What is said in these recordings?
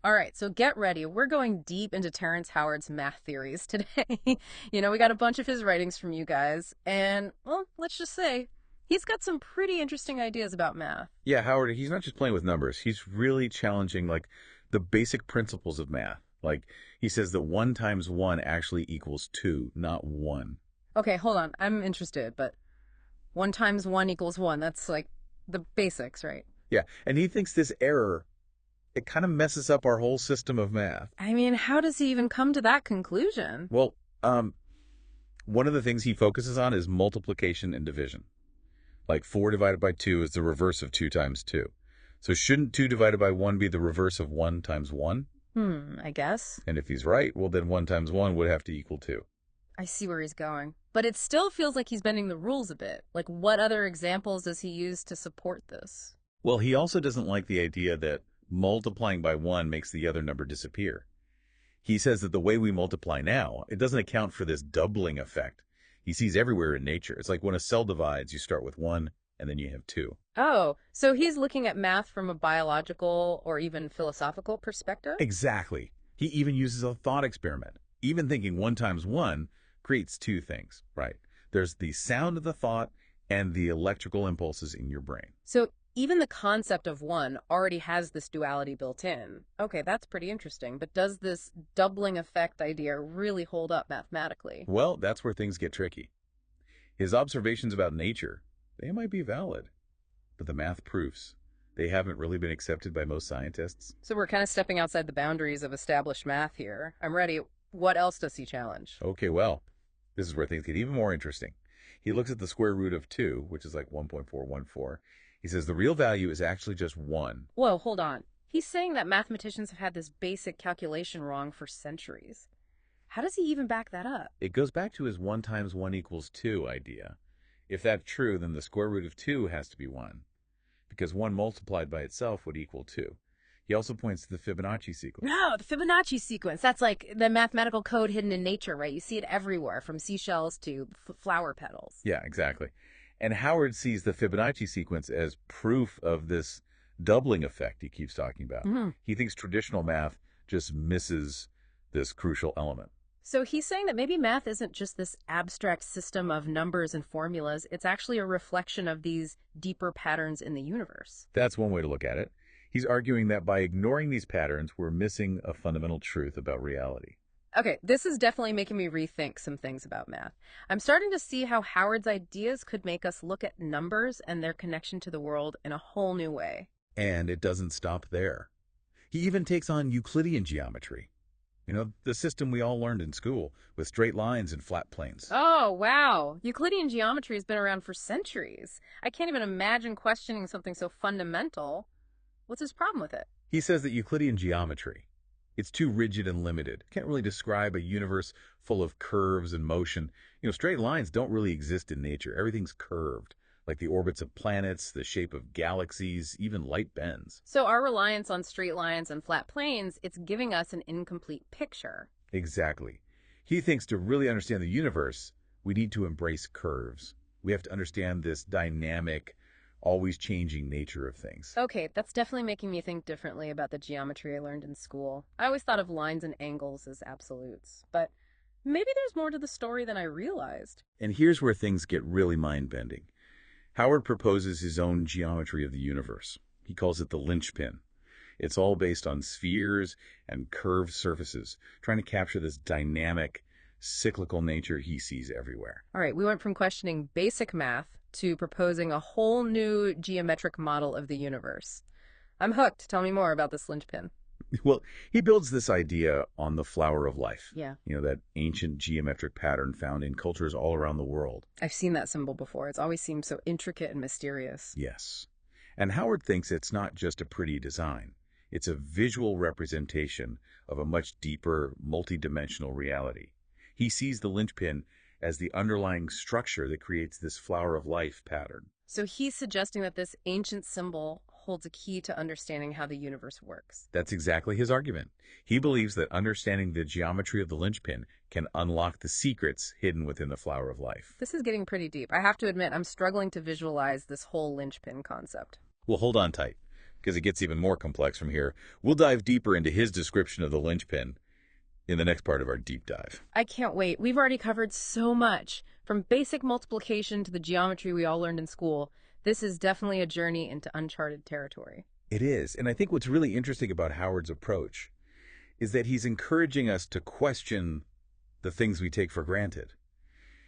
All right, so get ready. We're going deep into Terrence Howard's math theories today. We got a bunch of his writings from you guys, and, well, let's just say he's got some pretty interesting ideas about math. Yeah, Howard, he's not just playing with numbers. He's really challenging the basic principles of math. Like he says that 1 times 1 actually equals 2, not 1. Okay, hold on. I'm interested, but 1 times 1 equals 1. That's like the basics, right? Yeah, and he thinks this error it kind of messes up our whole system of math. I mean, how does he even come to that conclusion? Well, one of the things he focuses on is multiplication and division. Like 4 divided by 2 is the reverse of 2 times 2. So shouldn't 2 divided by 1 be the reverse of 1 times 1? I guess. And if he's right, well, then 1 times 1 would have to equal 2. I see where he's going. But it still feels like he's bending the rules a bit. Like, what other examples does he use to support this? Well, he also doesn't like the idea that multiplying by 1 makes the other number disappear. He says that the way we multiply now, it doesn't account for this doubling effect he sees everywhere in nature. It's like when a cell divides, you start with 1 and then you have 2. Oh, so he's looking at math from a biological or even philosophical perspective? Exactly. He even uses a thought experiment. Even thinking 1 times 1 creates 2 things, right? There's the sound of the thought and the electrical impulses in your brain. So even the concept of one already has this duality built in. Okay, that's pretty interesting. But does this doubling effect idea really hold up mathematically? Well, that's where things get tricky. His observations about nature, they might be valid, but the math proofs, they haven't really been accepted by most scientists. So we're kind of stepping outside the boundaries of established math here. I'm ready. What else does he challenge? Okay, well, this is where things get even more interesting. He looks at the square root of 2, which is like 1.414. He says the real value is actually just 1. Whoa, hold on. He's saying that mathematicians have had this basic calculation wrong for centuries. How does he even back that up? It goes back to his 1 times 1 equals 2 idea. If that's true, then the square root of 2 has to be 1, because 1 multiplied by itself would equal 2. He also points to the Fibonacci sequence. No, the Fibonacci sequence. That's like the mathematical code hidden in nature, right? You see it everywhere, from seashells to flower petals. Yeah, exactly. And Howard sees the Fibonacci sequence as proof of this doubling effect he keeps talking about. He thinks traditional math just misses this crucial element. So he's saying that maybe math isn't just this abstract system of numbers and formulas. It's actually a reflection of these deeper patterns in the universe. That's one way to look at it. He's arguing that by ignoring these patterns, we're missing a fundamental truth about reality. Okay, this is definitely making me rethink some things about math. I'm starting to see how Howard's ideas could make us look at numbers and their connection to the world in a whole new way. And it doesn't stop there. He even takes on Euclidean geometry. The system we all learned in school, with straight lines and flat planes. Oh, wow. Euclidean geometry has been around for centuries. I can't even imagine questioning something so fundamental. What's his problem with it? He says that Euclidean geometry, it's too rigid and limited. Can't really describe a universe full of curves and motion. Straight lines don't really exist in nature. Everything's curved, like the orbits of planets, the shape of galaxies, even light bends. So our reliance on straight lines and flat planes, it's giving us an incomplete picture. Exactly. He thinks to really understand the universe, we need to embrace curves. We have to understand this dynamic, always changing nature of things. Okay, that's definitely making me think differently about the geometry I learned in school. I always thought of lines and angles as absolutes, but maybe there's more to the story than I realized. And here's where things get really mind-bending. Howard proposes his own geometry of the universe. He calls it the linchpin. It's all based on spheres and curved surfaces, trying to capture this dynamic, cyclical nature he sees everywhere. All right, we went from questioning basic math to proposing a whole new geometric model of the universe. I'm hooked. Tell me more about this linchpin. Well, he builds this idea on the flower of life. Yeah. That ancient geometric pattern found in cultures all around the world. I've seen that symbol before. It's always seemed so intricate and mysterious. Yes. And Howard thinks it's not just a pretty design. It's a visual representation of a much deeper, multidimensional reality. He sees the linchpin as the underlying structure that creates this flower of life pattern. So he's suggesting that this ancient symbol holds a key to understanding how the universe works. That's exactly his argument. He believes that understanding the geometry of the linchpin can unlock the secrets hidden within the flower of life. This is getting pretty deep. I have to admit, I'm struggling to visualize this whole linchpin concept. Well, hold on tight, because it gets even more complex from here. We'll dive deeper into his description of the linchpin in the next part of our deep dive. I can't wait. We've already covered so much, from basic multiplication to the geometry we all learned in school. This is definitely a journey into uncharted territory. It is, and I think what's really interesting about Howard's approach is that he's encouraging us to question the things we take for granted.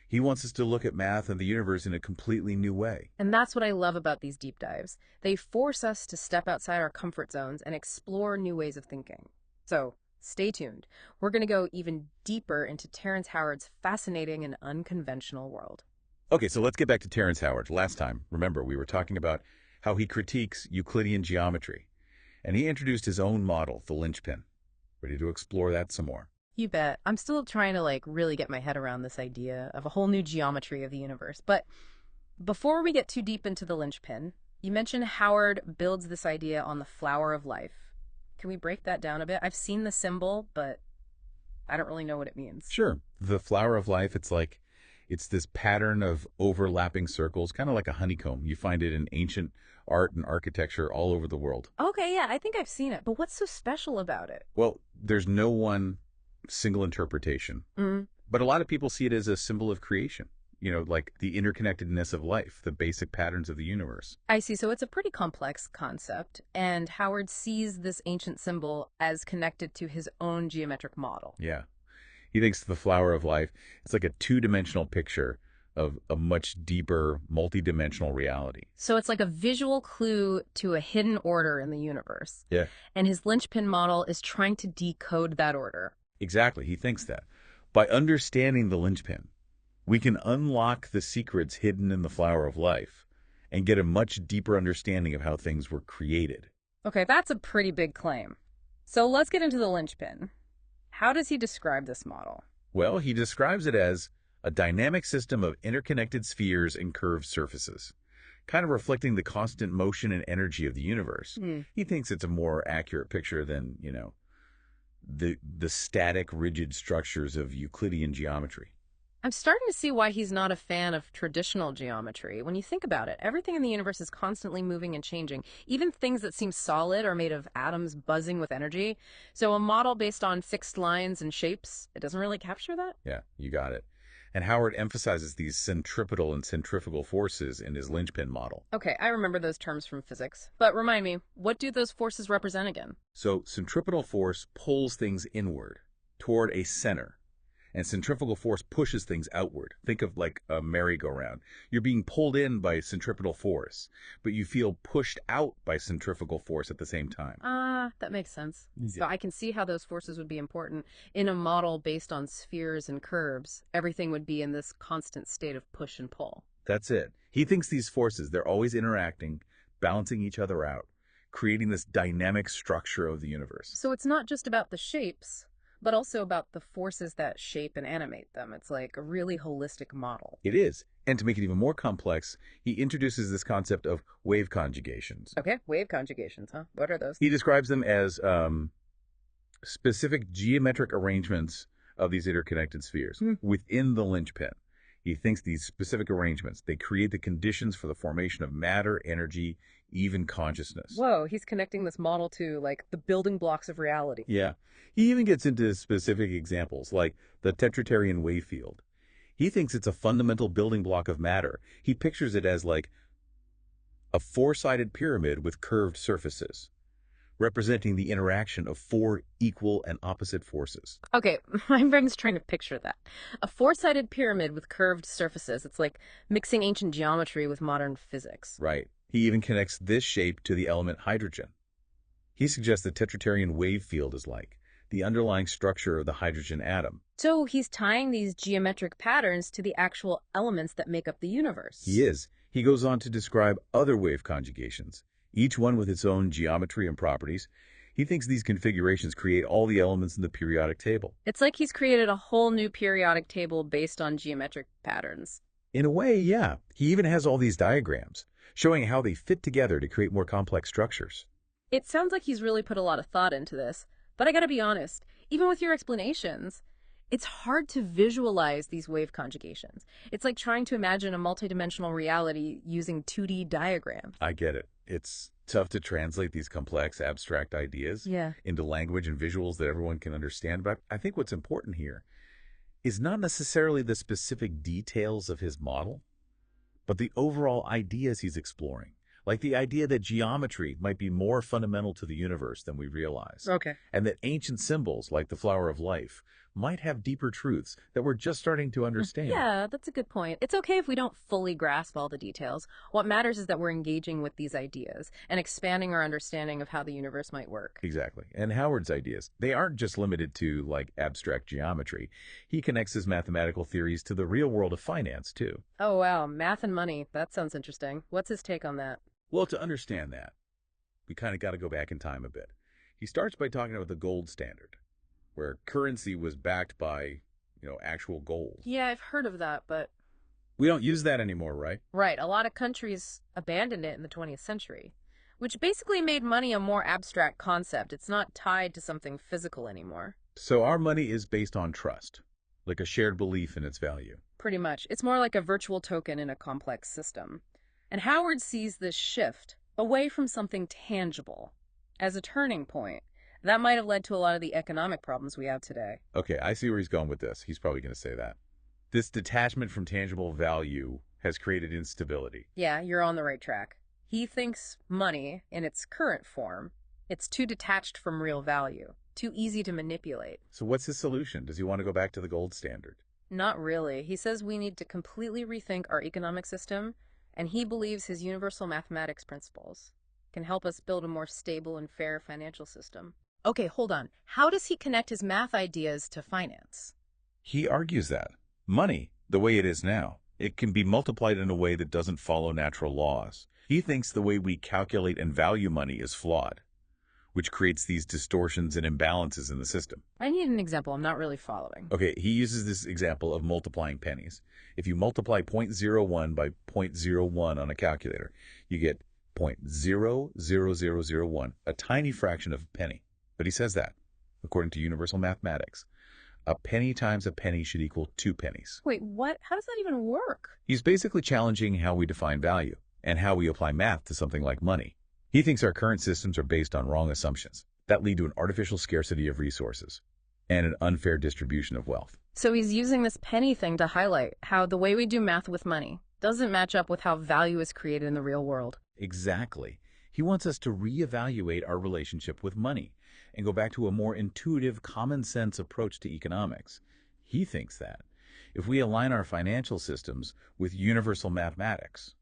He wants us to look at math and the universe in a completely new way. And that's what I love about these deep dives. They force us to step outside our comfort zones and explore new ways of thinking. So, stay tuned. We're going to go even deeper into Terrence Howard's fascinating and unconventional world. Okay, so let's get back to Terrence Howard. Last time, remember, we were talking about how he critiques Euclidean geometry, and he introduced his own model, the linchpin. Ready to explore that some more? You bet. I'm still trying to really get my head around this idea of a whole new geometry of the universe. But before we get too deep into the linchpin, you mentioned Howard builds this idea on the flower of life. Can we break that down a bit? I've seen the symbol, but I don't really know what it means. Sure. The flower of life, it's this pattern of overlapping circles, kind of like a honeycomb. You find it in ancient art and architecture all over the world. Okay, yeah, I think I've seen it. But what's so special about it? Well, there's no one single interpretation. But a lot of people see it as a symbol of creation, like the interconnectedness of life, the basic patterns of the universe. I see. So it's a pretty complex concept, and Howard sees this ancient symbol as connected to his own geometric model. Yeah. He thinks the flower of life is like a two-dimensional picture of a much deeper, multi-dimensional reality. So it's like a visual clue to a hidden order in the universe. Yeah. And his linchpin model is trying to decode that order. Exactly. He thinks that. By understanding the linchpin, we can unlock the secrets hidden in the flower of life and get a much deeper understanding of how things were created. Okay, that's a pretty big claim. So let's get into the linchpin. How does he describe this model? Well, he describes it as a dynamic system of interconnected spheres and curved surfaces, kind of reflecting the constant motion and energy of the universe. He thinks it's a more accurate picture than, the static, rigid structures of Euclidean geometry. I'm starting to see why he's not a fan of traditional geometry. When you think about it, everything in the universe is constantly moving and changing. Even things that seem solid are made of atoms buzzing with energy. So a model based on fixed lines and shapes, it doesn't really capture that? Yeah, you got it. And Howard emphasizes these centripetal and centrifugal forces in his linchpin model. Okay, I remember those terms from physics. But remind me, what do those forces represent again? So centripetal force pulls things inward toward a center, and centrifugal force pushes things outward. Think of like a merry-go-round. You're being pulled in by centripetal force, but you feel pushed out by centrifugal force at the same time. That makes sense. Yeah. So I can see how those forces would be important. In a model based on spheres and curves, everything would be in this constant state of push and pull. That's it. He thinks these forces, they're always interacting, balancing each other out, creating this dynamic structure of the universe. So it's not just about the shapes, but also about the forces that shape and animate them. It's like a really holistic model. It is. And to make it even more complex, he introduces this concept of wave conjugations. Okay, wave conjugations, huh? What are those? He describes them as specific geometric arrangements of these interconnected spheres within the linchpin. He thinks these specific arrangements, they create the conditions for the formation of matter, energy, even consciousness. Whoa, he's connecting this model to, the building blocks of reality. Yeah. He even gets into specific examples, like the Terryen Wave Field. He thinks it's a fundamental building block of matter. He pictures it as like a four-sided pyramid with curved surfaces, representing the interaction of four equal and opposite forces. Okay, my brain's trying to picture that. A four-sided pyramid with curved surfaces. It's like mixing ancient geometry with modern physics. Right. He even connects this shape to the element hydrogen. He suggests the Terryen Wave Field is like the underlying structure of the hydrogen atom. So he's tying these geometric patterns to the actual elements that make up the universe. He is. He goes on to describe other wave conjugations, each one with its own geometry and properties. He thinks these configurations create all the elements in the periodic table. It's like he's created a whole new periodic table based on geometric patterns. In a way, yeah. He even has all these diagrams, showing how they fit together to create more complex structures. It sounds like he's really put a lot of thought into this, but I gotta be honest, even with your explanations, it's hard to visualize these wave conjugations. It's like trying to imagine a multidimensional reality using 2D diagrams. I get it. It's tough to translate these complex, abstract ideas Yeah. into language and visuals that everyone can understand. But I think what's important here is not necessarily the specific details of his model, but the overall ideas he's exploring. Like the idea that geometry might be more fundamental to the universe than we realize, Okay. and that ancient symbols like the flower of life might have deeper truths that we're just starting to understand. Yeah, that's a good point. It's okay if we don't fully grasp all the details. What matters is that we're engaging with these ideas and expanding our understanding of how the universe might work. Exactly. And Howard's ideas, they aren't just limited to like abstract geometry. He connects his mathematical theories to the real world of finance too. Oh, wow. Math and money. That sounds interesting. What's his take on that? Well, to understand that, we kind of got to go back in time a bit. He starts by talking about the gold standard, where currency was backed by, actual gold. Yeah, I've heard of that, but We don't use that anymore, right? right, a lot of countries abandoned it in the 20th century, which basically made money a more abstract concept. It's not tied to something physical anymore. So our money is based on trust, like a shared belief in its value. Pretty much. It's more like a virtual token in a complex system. And Howard sees this shift away from something tangible as a turning point. That might have led to a lot of the economic problems we have today. Okay, I see where he's going with this. He's probably going to say that. This detachment from tangible value has created instability. Yeah, you're on the right track. He thinks money, in its current form, it's too detached from real value, too easy to manipulate. So what's his solution? Does he want to go back to the gold standard? Not really. He says we need to completely rethink our economic system, and he believes his universal mathematics principles can help us build a more stable and fair financial system. Okay, hold on. How does he connect his math ideas to finance? He argues that money, the way it is now, it can be multiplied in a way that doesn't follow natural laws. He thinks the way we calculate and value money is flawed, which creates these distortions and imbalances in the system. I need an example. I'm not really following. Okay, he uses this example of multiplying pennies. If you multiply 0.01 by 0.01 on a calculator, you get 0.00001, a tiny fraction of a penny. But he says that, according to universal mathematics, a penny times a penny should equal 2 pennies. Wait, what? How does that even work? He's basically challenging how we define value and how we apply math to something like money. He thinks our current systems are based on wrong assumptions that lead to an artificial scarcity of resources and an unfair distribution of wealth. So he's using this penny thing to highlight how the way we do math with money doesn't match up with how value is created in the real world. Exactly. He wants us to reevaluate our relationship with money and go back to a more intuitive, common-sense approach to economics. He thinks that if we align our financial systems with universal mathematics,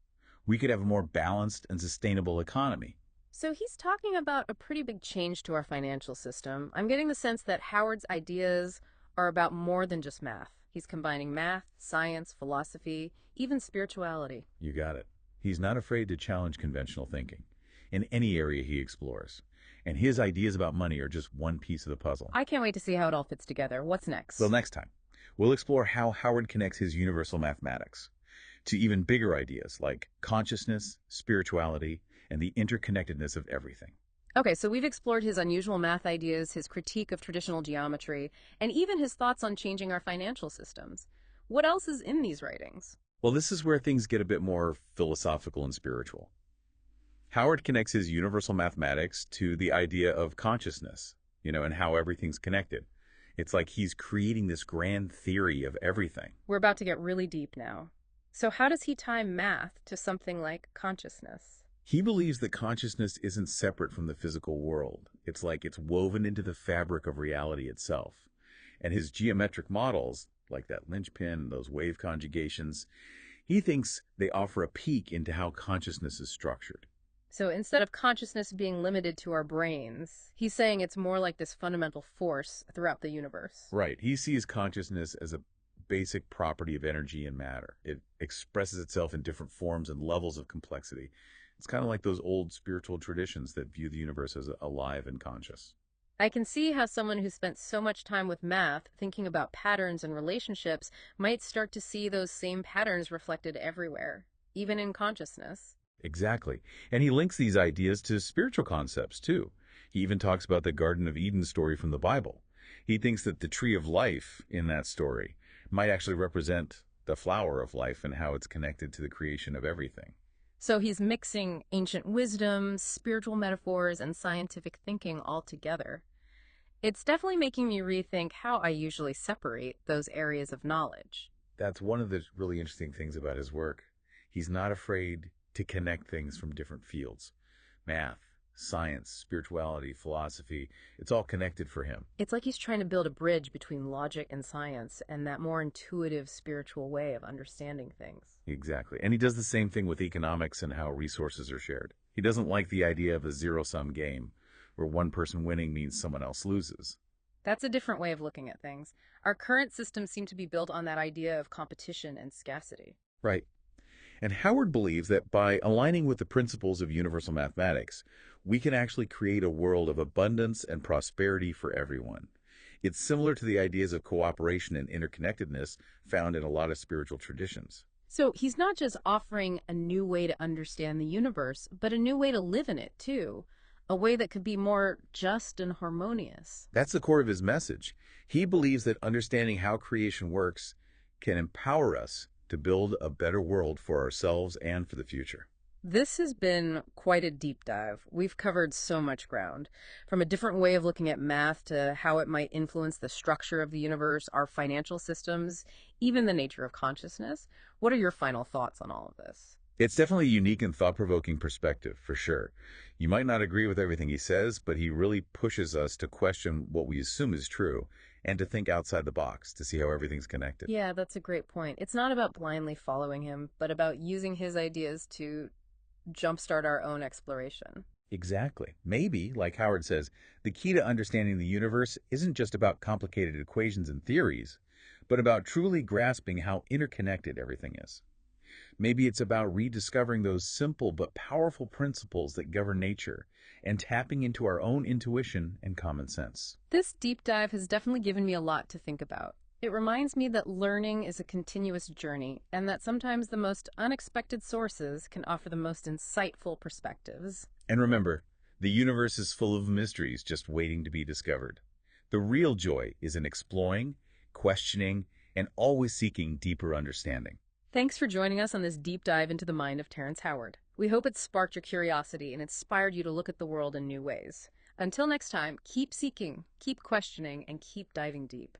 we could have a more balanced and sustainable economy. So he's talking about a pretty big change to our financial system. I'm getting the sense that Howard's ideas are about more than just math. He's combining math, science, philosophy, even spirituality. You got it. He's not afraid to challenge conventional thinking in any area he explores. And his ideas about money are just one piece of the puzzle. I can't wait to see how it all fits together. What's next? Well, next time, we'll explore how Howard connects his universal mathematics to even bigger ideas like consciousness, spirituality, and the interconnectedness of everything. Okay, so we've explored his unusual math ideas, his critique of traditional geometry, and even his thoughts on changing our financial systems. What else is in these writings? Well, this is where things get a bit more philosophical and spiritual. Howard connects his universal mathematics to the idea of consciousness, and how everything's connected. It's like he's creating this grand theory of everything. We're about to get really deep now. So how does he tie math to something like consciousness? He believes that consciousness isn't separate from the physical world. It's like it's woven into the fabric of reality itself. And his geometric models, like that linchpin, those wave conjugations, he thinks they offer a peek into how consciousness is structured. So instead of consciousness being limited to our brains, he's saying it's more like this fundamental force throughout the universe. Right. He sees consciousness as a basic property of energy and matter. It expresses itself in different forms and levels of complexity. It's kind of like those old spiritual traditions that view the universe as alive and conscious. I can see how someone who spent so much time with math, thinking about patterns and relationships, might start to see those same patterns reflected everywhere, even in consciousness. Exactly. And he links these ideas to spiritual concepts, too. He even talks about the Garden of Eden story from the Bible. He thinks that the tree of life in that story might actually represent the flower of life and how it's connected to the creation of everything. So he's mixing ancient wisdom, spiritual metaphors, and scientific thinking all together. It's definitely making me rethink how I usually separate those areas of knowledge. That's one of the really interesting things about his work. He's not afraid to connect things from different fields. Math, science, spirituality, philosophy, it's all connected for him. It's like he's trying to build a bridge between logic and science and that more intuitive spiritual way of understanding things. Exactly. And he does the same thing with economics and how resources are shared. He doesn't like the idea of a zero-sum game, where one person winning means someone else loses. That's a different way of looking at things. Our current systems seem to be built on that idea of competition and scarcity. Right. And Howard believes that by aligning with the principles of universal mathematics, we can actually create a world of abundance and prosperity for everyone. It's similar to the ideas of cooperation and interconnectedness found in a lot of spiritual traditions. So he's not just offering a new way to understand the universe, but a new way to live in it, too. A way that could be more just and harmonious. That's the core of his message. He believes that understanding how creation works can empower us to build a better world for ourselves and for the future. This has been quite a deep dive. We've covered so much ground, from a different way of looking at math to how it might influence the structure of the universe, our financial systems, even the nature of consciousness. What are your final thoughts on all of this? It's definitely a unique and thought-provoking perspective, for sure. You might not agree with everything he says, but he really pushes us to question what we assume is true and to think outside the box to see how everything's connected. Yeah, that's a great point. It's not about blindly following him, but about using his ideas to jumpstart our own exploration. Exactly. Maybe, like Howard says, the key to understanding the universe isn't just about complicated equations and theories, but about truly grasping how interconnected everything is. Maybe it's about rediscovering those simple but powerful principles that govern nature and tapping into our own intuition and common sense. This deep dive has definitely given me a lot to think about. It reminds me that learning is a continuous journey and that sometimes the most unexpected sources can offer the most insightful perspectives. And remember, the universe is full of mysteries just waiting to be discovered. The real joy is in exploring, questioning, and always seeking deeper understanding. Thanks for joining us on this deep dive into the mind of Terrence Howard. We hope it sparked your curiosity and inspired you to look at the world in new ways. Until next time, keep seeking, keep questioning, and keep diving deep.